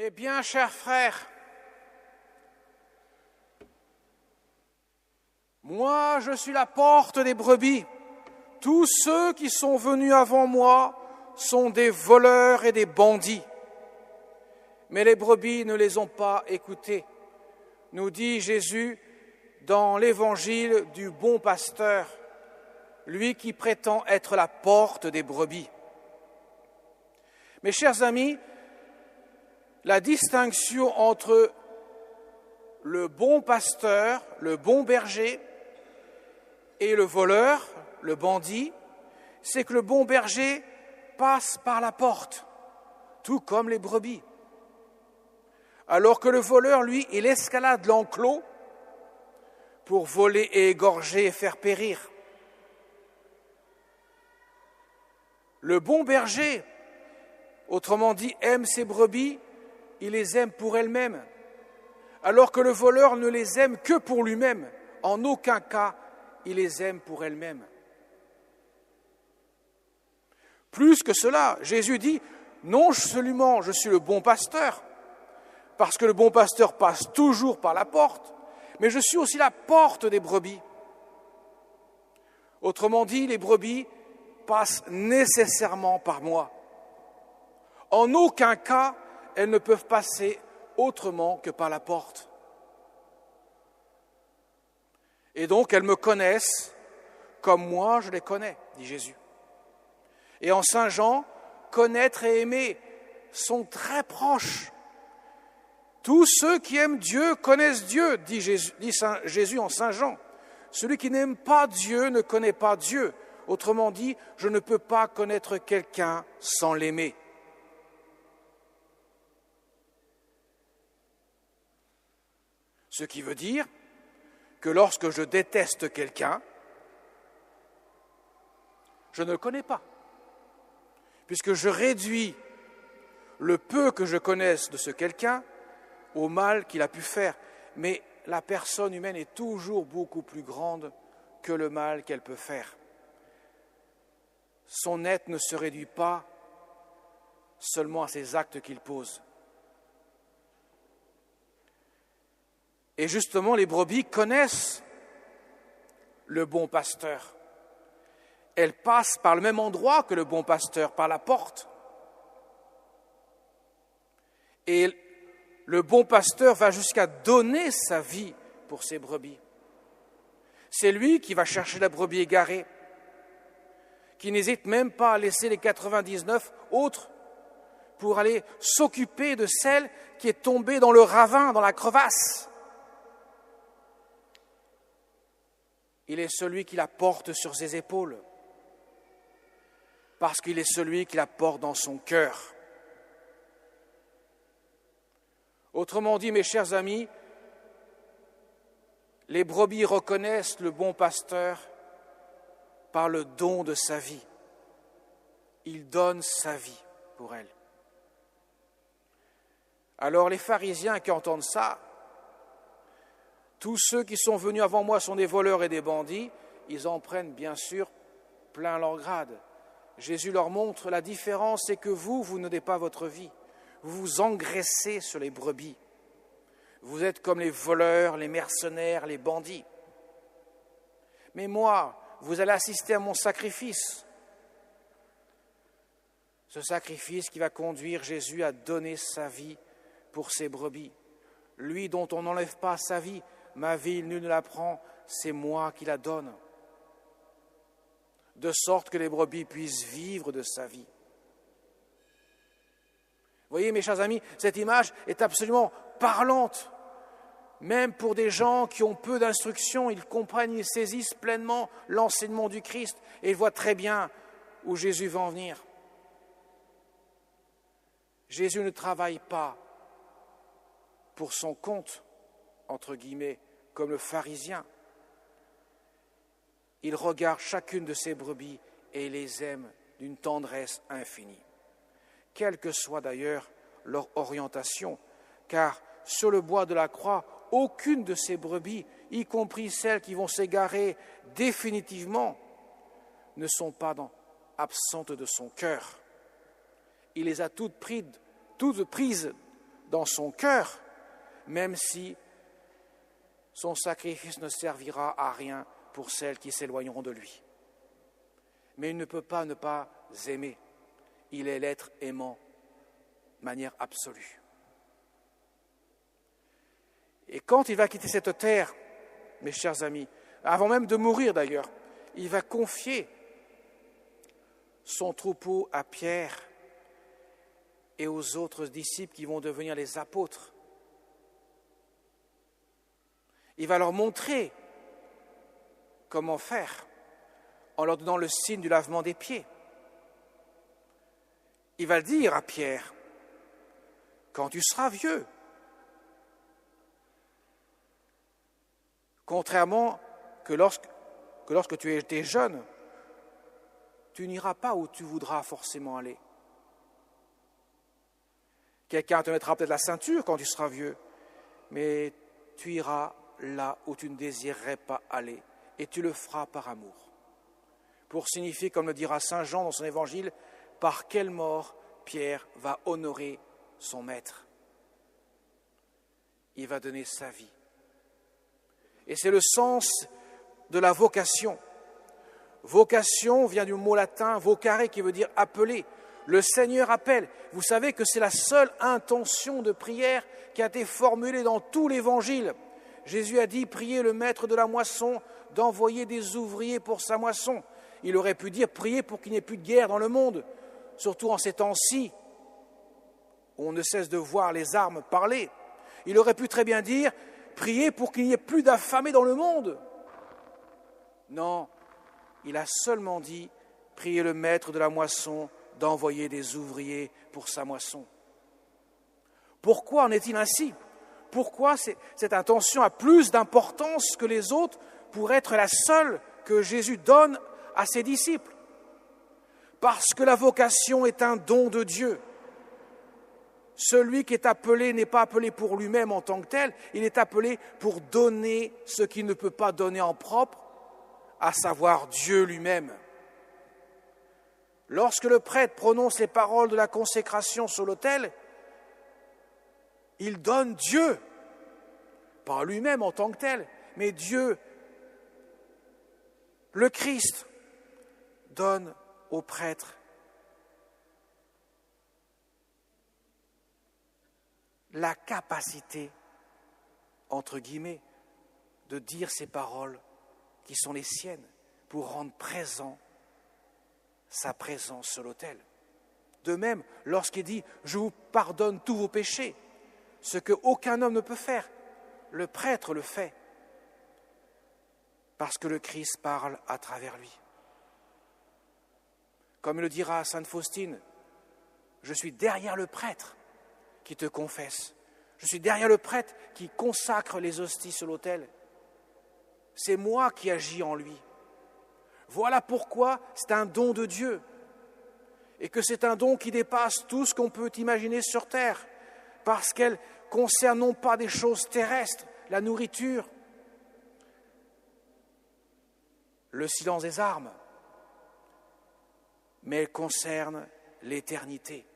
Eh bien, chers frères, moi je suis la porte des brebis. Tous ceux qui sont venus avant moi sont des voleurs et des bandits. Mais les brebis ne les ont pas écoutés, nous dit Jésus dans l'évangile du bon pasteur, lui qui prétend être la porte des brebis. Mes chers amis, la distinction entre le bon pasteur, le bon berger, et le voleur, le bandit, c'est que le bon berger passe par la porte, tout comme les brebis. Alors que le voleur, lui, il escalade l'enclos pour voler et égorger et faire périr. Le bon berger, autrement dit, aime ses brebis, il les aime pour elles-mêmes, alors que le voleur ne les aime que pour lui-même. En aucun cas, il les aime pour elles-mêmes. Plus que cela, Jésus dit, non seulement je suis le bon pasteur, parce que le bon pasteur passe toujours par la porte, mais je suis aussi la porte des brebis. Autrement dit, les brebis passent nécessairement par moi. En aucun cas, elles ne peuvent passer autrement que par la porte. Et donc, elles me connaissent comme moi je les connais, dit Jésus. Et en Saint Jean, connaître et aimer sont très proches. Tous ceux qui aiment Dieu connaissent Dieu, dit Jésus en Saint Jean. Celui qui n'aime pas Dieu ne connaît pas Dieu. Autrement dit, je ne peux pas connaître quelqu'un sans l'aimer. Ce qui veut dire que lorsque je déteste quelqu'un, je ne le connais pas, puisque je réduis le peu que je connaisse de ce quelqu'un au mal qu'il a pu faire. Mais la personne humaine est toujours beaucoup plus grande que le mal qu'elle peut faire. Son être ne se réduit pas seulement à ses actes qu'il pose. Et justement, les brebis connaissent le bon pasteur. Elles passent par le même endroit que le bon pasteur, par la porte. Et le bon pasteur va jusqu'à donner sa vie pour ses brebis. C'est lui qui va chercher la brebis égarée, qui n'hésite même pas à laisser les 99 autres pour aller s'occuper de celle qui est tombée dans le ravin, dans la crevasse. Il est celui qui la porte sur ses épaules, parce qu'il est celui qui la porte dans son cœur. Autrement dit, mes chers amis, les brebis reconnaissent le bon pasteur par le don de sa vie. Il donne sa vie pour elle. Alors les pharisiens qui entendent ça, tous ceux qui sont venus avant moi sont des voleurs et des bandits, ils en prennent bien sûr plein leur grade. Jésus leur montre la différence, c'est que vous ne donnez pas votre vie. Vous vous engraissez sur les brebis. Vous êtes comme les voleurs, les mercenaires, les bandits. Mais moi, vous allez assister à mon sacrifice. Ce sacrifice qui va conduire Jésus à donner sa vie pour ses brebis. Lui dont on n'enlève pas sa vie, ma vie, nul ne la prend, c'est moi qui la donne. De sorte que les brebis puissent vivre de sa vie. Vous voyez, mes chers amis, cette image est absolument parlante. Même pour des gens qui ont peu d'instruction, ils comprennent, ils saisissent pleinement l'enseignement du Christ et ils voient très bien où Jésus va en venir. Jésus ne travaille pas pour son compte, entre guillemets, comme le pharisien. Il regarde chacune de ses brebis et les aime d'une tendresse infinie, quelle que soit d'ailleurs leur orientation, car sur le bois de la croix, aucune de ces brebis, y compris celles qui vont s'égarer définitivement, ne sont pas absentes de son cœur. Il les a toutes prises dans son cœur, même si son sacrifice ne servira à rien pour celles qui s'éloigneront de lui. Mais il ne peut pas ne pas aimer. Il est l'être aimant de manière absolue. Et quand il va quitter cette terre, mes chers amis, avant même de mourir d'ailleurs, il va confier son troupeau à Pierre et aux autres disciples qui vont devenir les apôtres. Il va leur montrer comment faire en leur donnant le signe du lavement des pieds. Il va le dire à Pierre, quand tu seras vieux, contrairement que lorsque tu étais jeune, tu n'iras pas où tu voudras forcément aller. Quelqu'un te mettra peut-être la ceinture quand tu seras vieux, mais tu iras là où tu ne désirerais pas aller, et tu le feras par amour. Pour signifier, comme le dira saint Jean dans son évangile, par quelle mort Pierre va honorer son maître. Il va donner sa vie. Et c'est le sens de la vocation. Vocation vient du mot latin vocare qui veut dire appeler. Le Seigneur appelle. Vous savez que c'est la seule intention de prière qui a été formulée dans tout l'Évangile. Jésus a dit, priez le maître de la moisson d'envoyer des ouvriers pour sa moisson. Il aurait pu dire, priez pour qu'il n'y ait plus de guerre dans le monde, surtout en ces temps-ci, où on ne cesse de voir les armes parler. Il aurait pu très bien dire, priez pour qu'il n'y ait plus d'affamés dans le monde. Non, il a seulement dit, priez le maître de la moisson d'envoyer des ouvriers pour sa moisson. Pourquoi en est-il ainsi ? Pourquoi cette intention a plus d'importance que les autres pour être la seule que Jésus donne à ses disciples ? Parce que la vocation est un don de Dieu. Celui qui est appelé n'est pas appelé pour lui-même en tant que tel, il est appelé pour donner ce qu'il ne peut pas donner en propre, à savoir Dieu lui-même. Lorsque le prêtre prononce les paroles de la consécration sur l'autel, il donne Dieu, pas lui-même en tant que tel, mais Dieu, le Christ, donne au prêtre la capacité, entre guillemets, de dire ces paroles qui sont les siennes pour rendre présent sa présence sur l'autel. De même, lorsqu'il dit « Je vous pardonne tous vos péchés », ce qu'aucun homme ne peut faire, le prêtre le fait, parce que le Christ parle à travers lui. Comme le dira sainte Faustine, « Je suis derrière le prêtre qui te confesse. Je suis derrière le prêtre qui consacre les hosties sur l'autel. C'est moi qui agis en lui. » Voilà pourquoi c'est un don de Dieu et que c'est un don qui dépasse tout ce qu'on peut imaginer sur terre parce qu'elle concerne non pas des choses terrestres, la nourriture, le silence des armes, mais elle concerne l'éternité.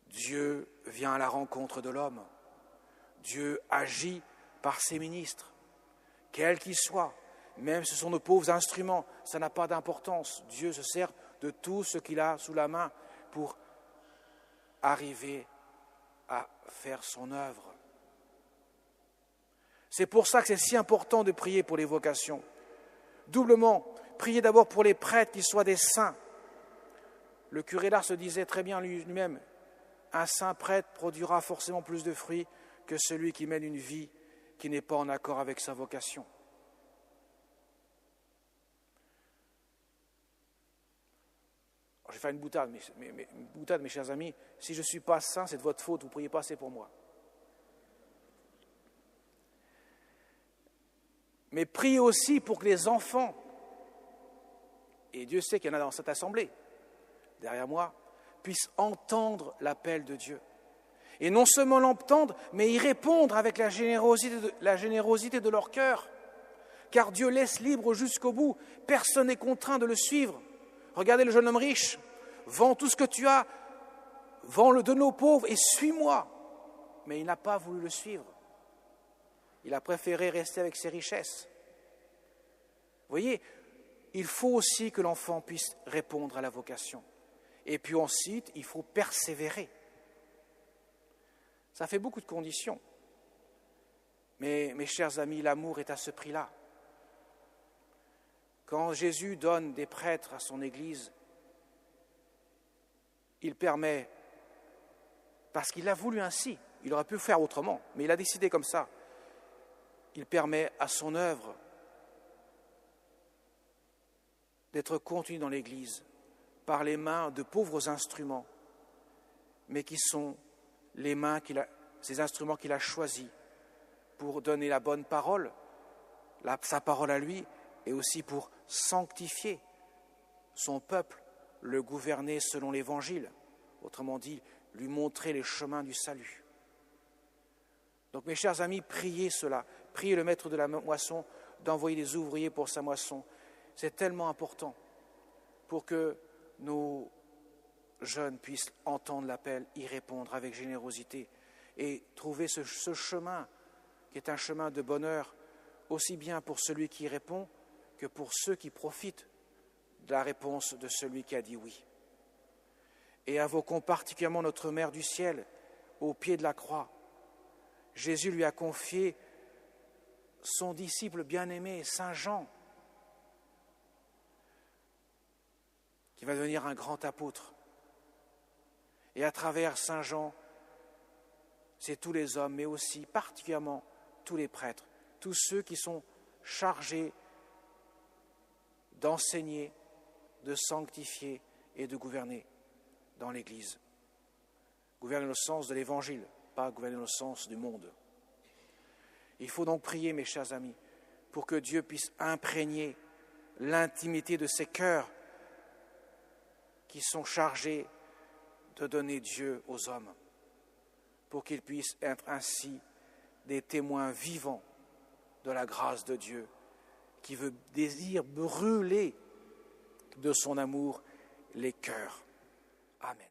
Dieu vient à la rencontre de l'homme. Dieu agit par ses ministres, quels qu'ils soient. Même si ce sont de pauvres instruments, ça n'a pas d'importance. Dieu se sert de tout ce qu'il a sous la main pour arriver à faire son œuvre. C'est pour ça que c'est si important de prier pour les vocations. Doublement, prier d'abord pour les prêtres qui soient des saints. Le curé d'Ars se disait très bien lui-même, un saint prêtre produira forcément plus de fruits que celui qui mène une vie qui n'est pas en accord avec sa vocation. Je vais faire une boutade, mes chers amis. Si je ne suis pas saint, c'est de votre faute, vous ne priez pas assez pour moi. Mais priez aussi pour que les enfants, et Dieu sait qu'il y en a dans cette assemblée, derrière moi, puissent entendre l'appel de Dieu. Et non seulement l'entendre, mais y répondre avec la générosité de leur cœur. Car Dieu laisse libre jusqu'au bout. Personne n'est contraint de le suivre. Regardez le jeune homme riche. Vends tout ce que tu as, vends-le, donne aux pauvres et suis-moi. mais il n'a pas voulu le suivre. Il a préféré rester avec ses richesses. Vous voyez, il faut aussi que l'enfant puisse répondre à la vocation. Et puis ensuite, il faut persévérer. Ça fait beaucoup de conditions. Mais mes chers amis, l'amour est à ce prix-là. Quand Jésus donne des prêtres à son Église, il permet, parce qu'il l'a voulu ainsi, il aurait pu faire autrement, mais il a décidé comme ça, il permet à son œuvre d'être contenue dans l'Église par les mains de pauvres instruments, mais qui sont les mains ces instruments qu'il a choisis pour donner la bonne parole, sa parole à lui, et aussi pour sanctifier son peuple, le gouverner selon l'Évangile, autrement dit, lui montrer les chemins du salut. Donc mes chers amis, priez cela, priez le maître de la moisson d'envoyer des ouvriers pour sa moisson. C'est tellement important pour que nos jeunes puissent entendre l'appel, y répondre avec générosité et trouver ce chemin qui est un chemin de bonheur, aussi bien pour celui qui répond que pour ceux qui profitent de la réponse de celui qui a dit oui. Et invoquons particulièrement notre Mère du ciel au pied de la croix. Jésus lui a confié son disciple bien-aimé, Saint Jean, qui va devenir un grand apôtre. Et à travers Saint Jean, c'est tous les hommes, mais aussi particulièrement tous les prêtres, tous ceux qui sont chargés d'enseigner, de sanctifier et de gouverner dans l'Église. Gouverner au sens de l'Évangile, pas gouverner au sens du monde. Il faut donc prier, mes chers amis, pour que Dieu puisse imprégner l'intimité de ces cœurs qui sont chargés de donner Dieu aux hommes, pour qu'ils puissent être ainsi des témoins vivants de la grâce de Dieu, qui désire brûler de son amour les cœurs. Amen.